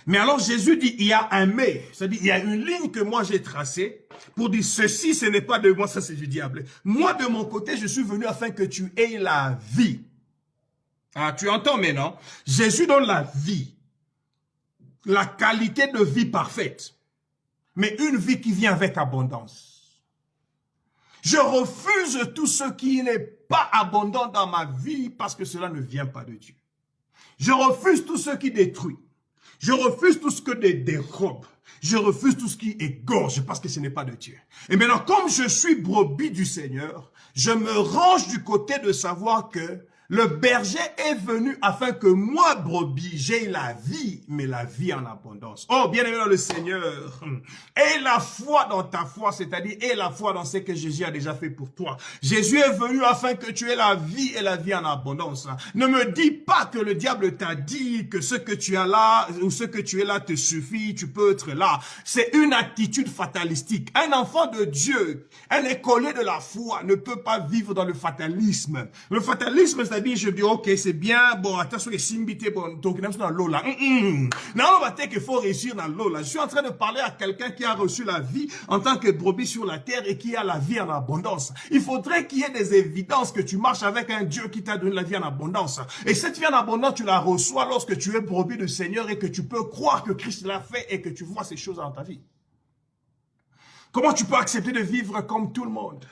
Mais alors Jésus dit, il y a un mais. C'est-à-dire, il y a une ligne que moi j'ai tracée pour dire, ceci, ce n'est pas de moi, ça c'est du diable. Moi, de mon côté, je suis venu afin que tu aies la vie. Ah, tu entends maintenant? Jésus donne la vie, la qualité de vie parfaite, mais une vie qui vient avec abondance. Je refuse tout ce qui n'est pas abondant dans ma vie parce que cela ne vient pas de Dieu. Je refuse tout ce qui détruit. Je refuse tout ce que dérobe. Je refuse tout ce qui égorge parce que ce n'est pas de Dieu. Et maintenant, comme je suis brebis du Seigneur, je me range du côté de savoir que le berger est venu afin que moi, brebis, j'aie la vie, mais la vie en abondance. Oh, bien-aimé dans le Seigneur, aie la foi dans ta foi, c'est-à-dire aie la foi dans ce que Jésus a déjà fait pour toi. Jésus est venu afin que tu aies la vie et la vie en abondance. Ne me dis pas que le diable t'a dit que ce que tu as là ou ce que tu es là te suffit, tu peux être là. C'est une attitude fatalistique. Un enfant de Dieu, un écolier de la foi ne peut pas vivre dans le fatalisme. Le fatalisme, c'est je dis, ok, c'est bien, bon, attention, les simbité, bon, donc, dans l'eau, là. Non, on va dire qu'il faut réussir dans l'eau, là. Je suis en train de parler à quelqu'un qui a reçu la vie en tant que brebis sur la terre et qui a la vie en abondance. Il faudrait qu'il y ait des évidences que tu marches avec un Dieu qui t'a donné la vie en abondance. Et cette vie en abondance, tu la reçois lorsque tu es brebis du Seigneur et que tu peux croire que Christ l'a fait et que tu vois ces choses dans ta vie. Comment tu peux accepter de vivre comme tout le monde?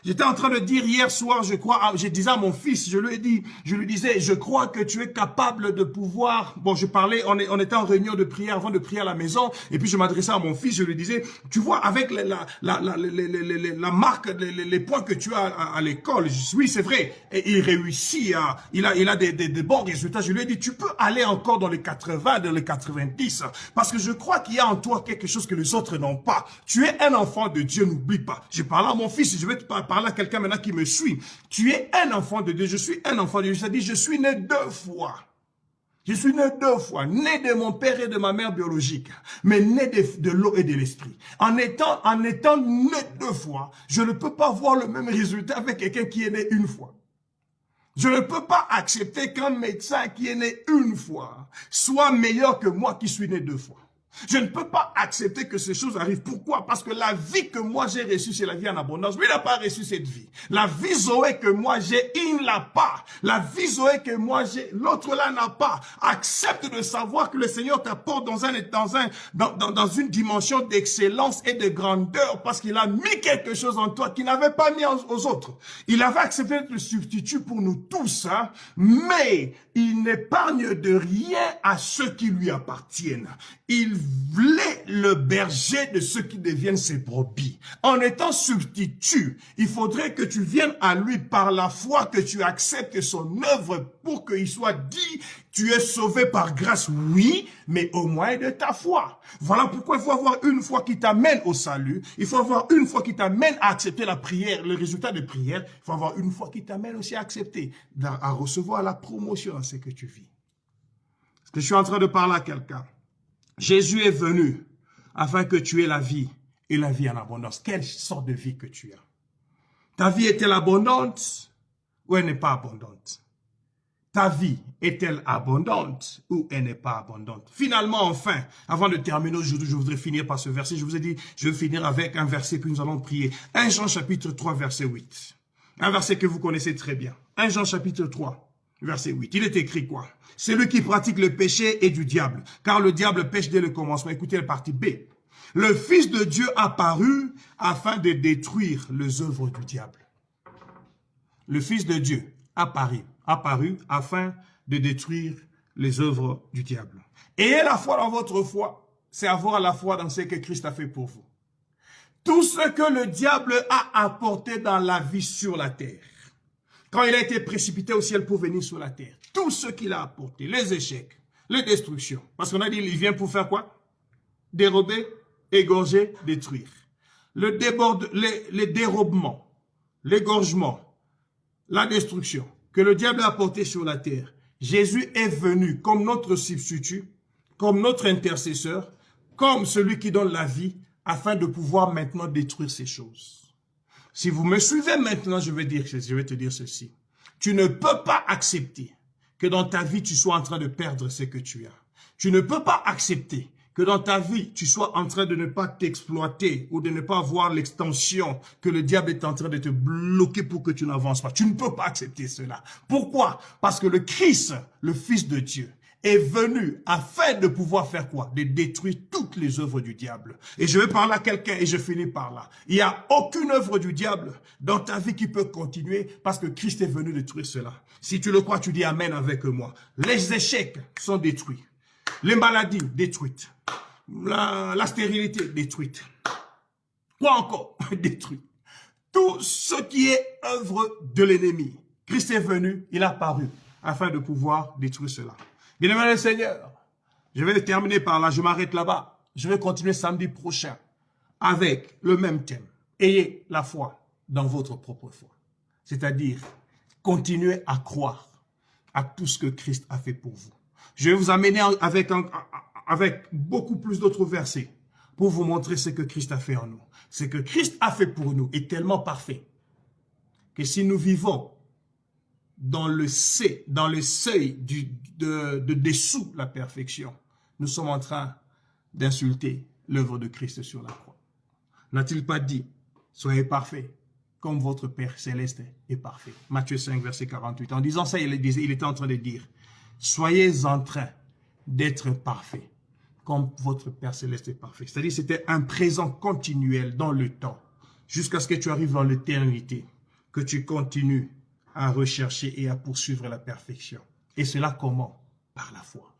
J'étais en train de dire hier soir, je crois, je disais à mon fils, je lui disais, je crois que tu es capable de pouvoir, bon, je parlais, on était en réunion de prière avant de prier à la maison, et puis je m'adressais à mon fils, je lui disais, tu vois, avec la marque, les points que tu as à l'école, oui, c'est vrai, et il réussit, il a des bons résultats, je lui ai dit, tu peux aller encore dans les 80, dans les 90, parce que je crois qu'il y a en toi quelque chose que les autres n'ont pas. Tu es un enfant de Dieu, n'oublie pas. Je parle à mon fils, je vais te parler à quelqu'un maintenant qui me suit. Tu es un enfant de Dieu, je suis un enfant de Dieu. C'est-à-dire, je suis né 2 fois. Je suis né 2 fois, né de mon père et de ma mère biologique, mais né de l'eau et de l'esprit. En étant né 2 fois, je ne peux pas voir le même résultat avec quelqu'un qui est né 1 fois. Je ne peux pas accepter qu'un médecin qui est né 1 fois soit meilleur que moi qui suis né 2 fois. Je ne peux pas accepter que ces choses arrivent. Pourquoi? Parce que la vie que moi j'ai reçue, c'est la vie en abondance. Lui, il n'a pas reçu cette vie. La vie Zoé que moi j'ai, il ne l'a pas. La vie Zoé que moi j'ai, l'autre là n'a pas. Accepte de savoir que le Seigneur t'apporte dans une dimension d'excellence et de grandeur parce qu'il a mis quelque chose en toi qu'il n'avait pas mis aux autres. Il avait accepté d'être le substitut pour nous tous, hein, mais il n'épargne de rien à ceux qui lui appartiennent. Il voulait le berger de ceux qui deviennent ses brebis. En étant substitut, il faudrait que tu viennes à lui par la foi, que tu acceptes son œuvre pour qu'il soit dit, tu es sauvé par grâce, oui, mais au moyen de ta foi. Voilà pourquoi il faut avoir une foi qui t'amène au salut. Il faut avoir une foi qui t'amène à accepter la prière, le résultat de prière. Il faut avoir une foi qui t'amène aussi à accepter, à recevoir la promotion dans ce que tu vis. Est-ce que je suis en train de parler à quelqu'un? Jésus est venu afin que tu aies la vie et la vie en abondance. Quelle sorte de vie que tu as? Ta vie est-elle abondante ou elle n'est pas abondante? Ta vie est-elle abondante ou elle n'est pas abondante? Finalement, enfin, avant de terminer aujourd'hui, je voudrais finir par ce verset. Je vous ai dit, je vais finir avec un verset, puis nous allons prier. 1 Jean chapitre 3, verset 8. Un verset que vous connaissez très bien. 1 Jean chapitre 3. Verset 8, il est écrit quoi? Celui qui pratique le péché est du diable, car le diable pêche dès le commencement. Écoutez la partie B. Le Fils de Dieu apparut afin de détruire les œuvres du diable. Le Fils de Dieu apparut afin de détruire les œuvres du diable. Ayez la foi dans votre foi, c'est avoir la foi dans ce que Christ a fait pour vous. Tout ce que le diable a apporté dans la vie sur la terre, quand il a été précipité au ciel pour venir sur la terre, tout ce qu'il a apporté, les échecs, les destructions, parce qu'on a dit, il vient pour faire quoi? Dérober, égorger, détruire. Les dérobements, l'égorgement, la destruction que le diable a apporté sur la terre. Jésus est venu comme notre substitut, comme notre intercesseur, comme celui qui donne la vie, afin de pouvoir maintenant détruire ces choses. Si vous me suivez maintenant, je vais te dire ceci. Tu ne peux pas accepter que dans ta vie, tu sois en train de perdre ce que tu as. Tu ne peux pas accepter que dans ta vie, tu sois en train de ne pas t'exploiter ou de ne pas avoir l'extension que le diable est en train de te bloquer pour que tu n'avances pas. Tu ne peux pas accepter cela. Pourquoi? Parce que le Christ, le Fils de Dieu, est venu afin de pouvoir faire quoi? De détruire toutes les œuvres du diable. Et je vais parler à quelqu'un et je finis par là. Il n'y a aucune œuvre du diable dans ta vie qui peut continuer parce que Christ est venu détruire cela. Si tu le crois, tu dis Amen avec moi. Les échecs sont détruits. Les maladies détruites. La stérilité, détruite. Quoi encore? Détruite. Tout ce qui est œuvre de l'ennemi. Christ est venu, il a apparu, afin de pouvoir détruire cela. Bien-aimé le Seigneur, je vais terminer par là, je m'arrête là-bas. Je vais continuer samedi prochain avec le même thème. Ayez la foi dans votre propre foi. C'est-à-dire, continuez à croire à tout ce que Christ a fait pour vous. Je vais vous amener avec beaucoup plus d'autres versets pour vous montrer ce que Christ a fait en nous. Ce que Christ a fait pour nous est tellement parfait que si nous vivons dans le seuil de dessous la perfection, nous sommes en train d'insulter l'œuvre de Christ sur la croix. N'a-t-il pas dit, soyez parfaits comme votre Père Céleste est parfait. Matthieu 5, verset 48. En disant ça, il était en train de dire, soyez en train d'être parfaits comme votre Père Céleste est parfait. C'est-à-dire c'était un présent continuel dans le temps, jusqu'à ce que tu arrives dans l'éternité, que tu continues à rechercher et à poursuivre la perfection. Et cela comment? Par la foi.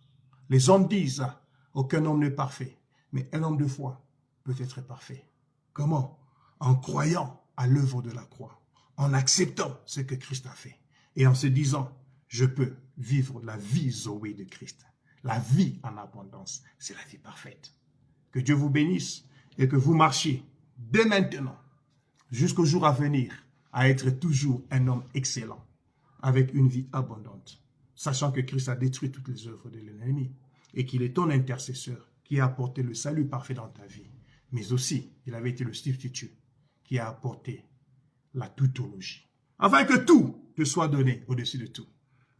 Les hommes disent, aucun homme n'est parfait, mais un homme de foi peut être parfait. Comment? En croyant à l'œuvre de la croix, en acceptant ce que Christ a fait, et en se disant, je peux vivre la vie Zoé de Christ. La vie en abondance, c'est la vie parfaite. Que Dieu vous bénisse et que vous marchiez dès maintenant, jusqu'au jour à venir, à être toujours un homme excellent, avec une vie abondante, sachant que Christ a détruit toutes les œuvres de l'ennemi et qu'il est ton intercesseur qui a apporté le salut parfait dans ta vie. Mais aussi, il avait été le substitut qui a apporté la tautologie, afin que tout te soit donné au-dessus de tout.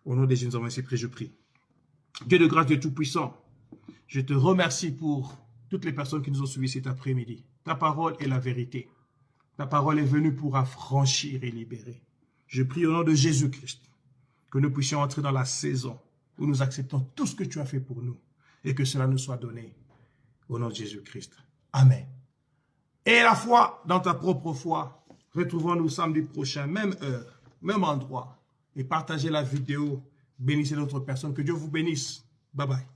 Au nom des jeunes hommes ainsi priés, je prie. Dieu de grâce, Dieu tout-puissant, je te remercie pour toutes les personnes qui nous ont suivis cet après-midi. Ta parole est la vérité. Ta parole est venue pour affranchir et libérer. Je prie au nom de Jésus-Christ que nous puissions entrer dans la saison où nous acceptons tout ce que tu as fait pour nous et que cela nous soit donné au nom de Jésus-Christ. Amen. Et la foi dans ta propre foi. Retrouvons-nous samedi prochain, même heure, même endroit. Et partagez la vidéo. Bénissez d'autres personnes. Que Dieu vous bénisse. Bye bye.